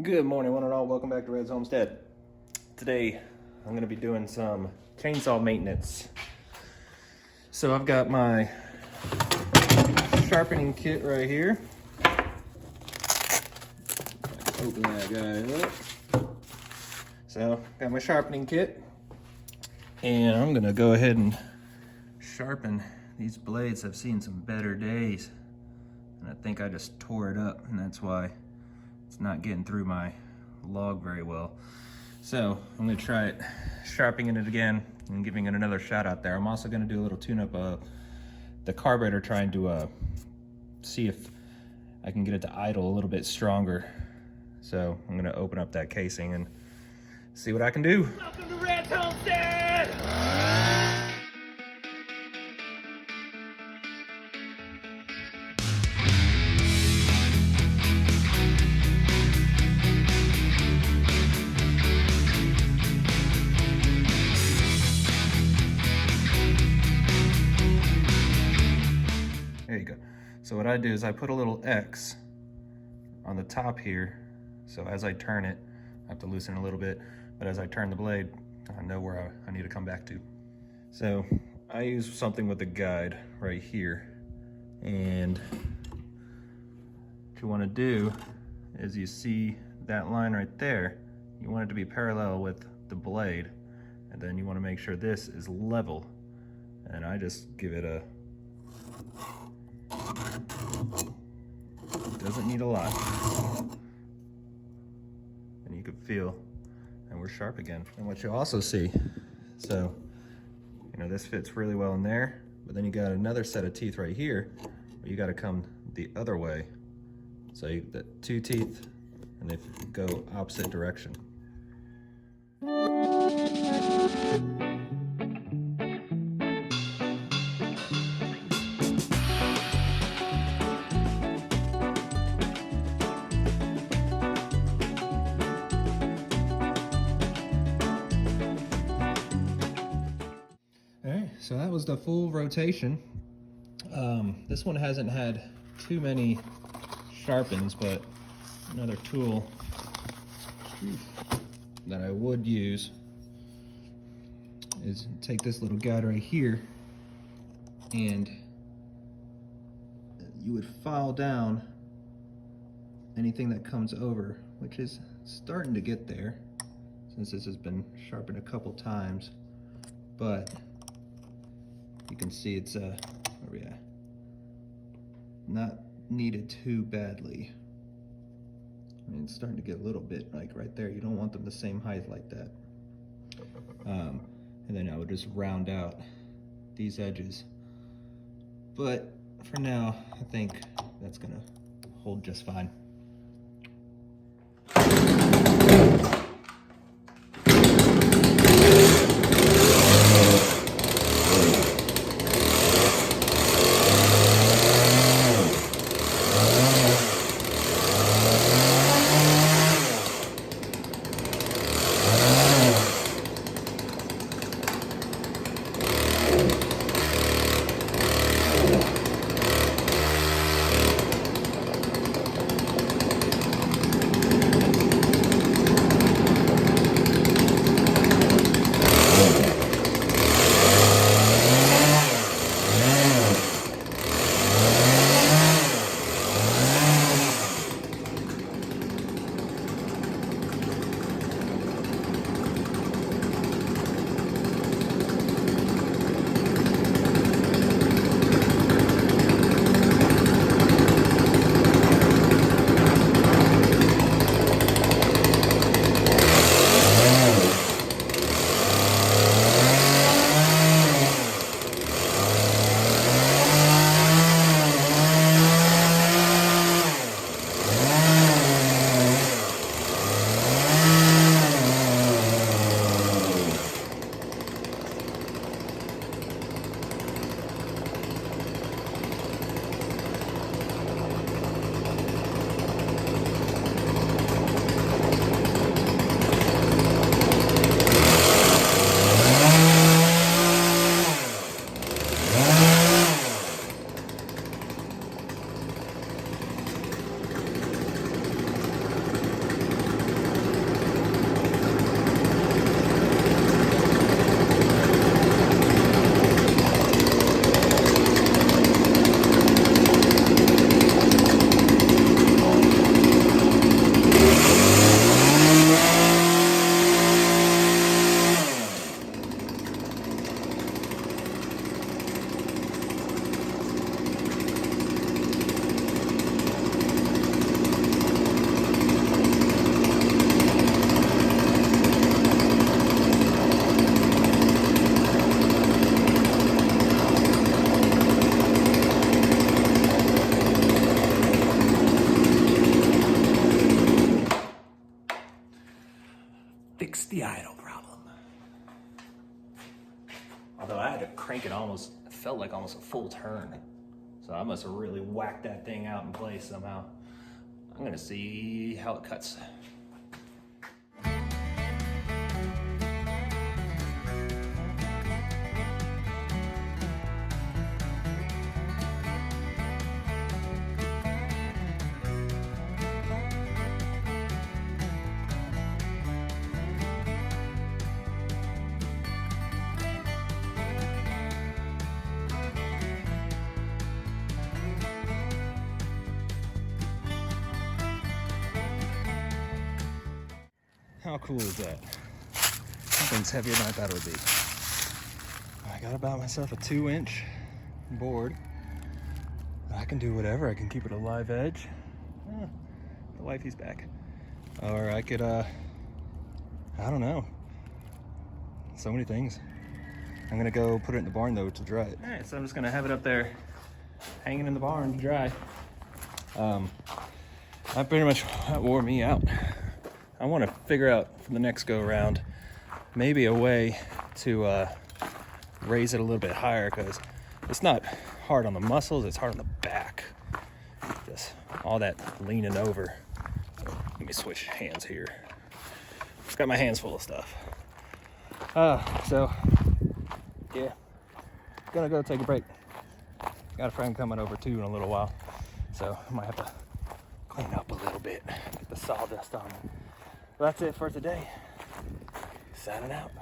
Good morning, one and all. Welcome back to Red's Homestead. Today, I'm going to be doing some chainsaw maintenance. So I've got my sharpening kit right here. Open that guy up. So, got my sharpening kit. And I'm going to go ahead and sharpen these blades. I've seen some better days. And I think I just tore it up, and that's why it's not getting through my log very well. So I'm gonna try it, sharpening it again and giving it another shot out there. I'm also gonna do a little tune-up of the carburetor, trying to see if I can get it to idle a little bit stronger. So I'm gonna open up that casing and see what I can do. Welcome to Red's Homestead! There you go. So what I do is I put a little X on the top here. So as I turn it, I have to loosen it a little bit, but as I turn the blade, I know where I need to come back to. So I use something with a guide right here. And what you want to do is, you see that line right there, you want it to be parallel with the blade, and then you want to make sure this is level. And I just give it a, doesn't need a lot. And you can feel, and we're sharp again. And what you also see, so, you know, this fits really well in there, but then you got another set of teeth right here, where you got to come the other way. So you got two teeth, and they go opposite direction. Alright, so that was the full rotation. This one hasn't had too many sharpens, but another tool that I would use is take this little guide right here, and you would file down anything that comes over, which is starting to get there since this has been sharpened a couple times, but you can see it's where we at? Not needed too badly. I mean, it's starting to get a little bit like right there. You don't want them the same height like that. And then I would just round out these edges. But for now, I think that's gonna hold just fine. fix the idle problem. Although I had to crank it almost, it felt like almost a full turn. So I must have really whacked that thing out in place somehow. I'm gonna see how it cuts. How cool is that? That thing's heavier than I thought it would be. I got about myself a 2-inch board. I can do whatever. I can keep it a live edge. The wifey's back. Or I could, I don't know. So many things. I'm gonna go put it in the barn though to dry it. All right, so I'm just gonna have it up there hanging in the barn to dry. That pretty much wore me out. I want to figure out for the next go around maybe a way to raise it a little bit higher, because it's not hard on the muscles, it's hard on the back. Just all that leaning over. Let me switch hands here. Just got my hands full of stuff. So yeah, gonna go take a break. Got a friend coming over too in a little while, so I might have to clean up a little bit, get the sawdust on. Well, that's it for today. Signing out.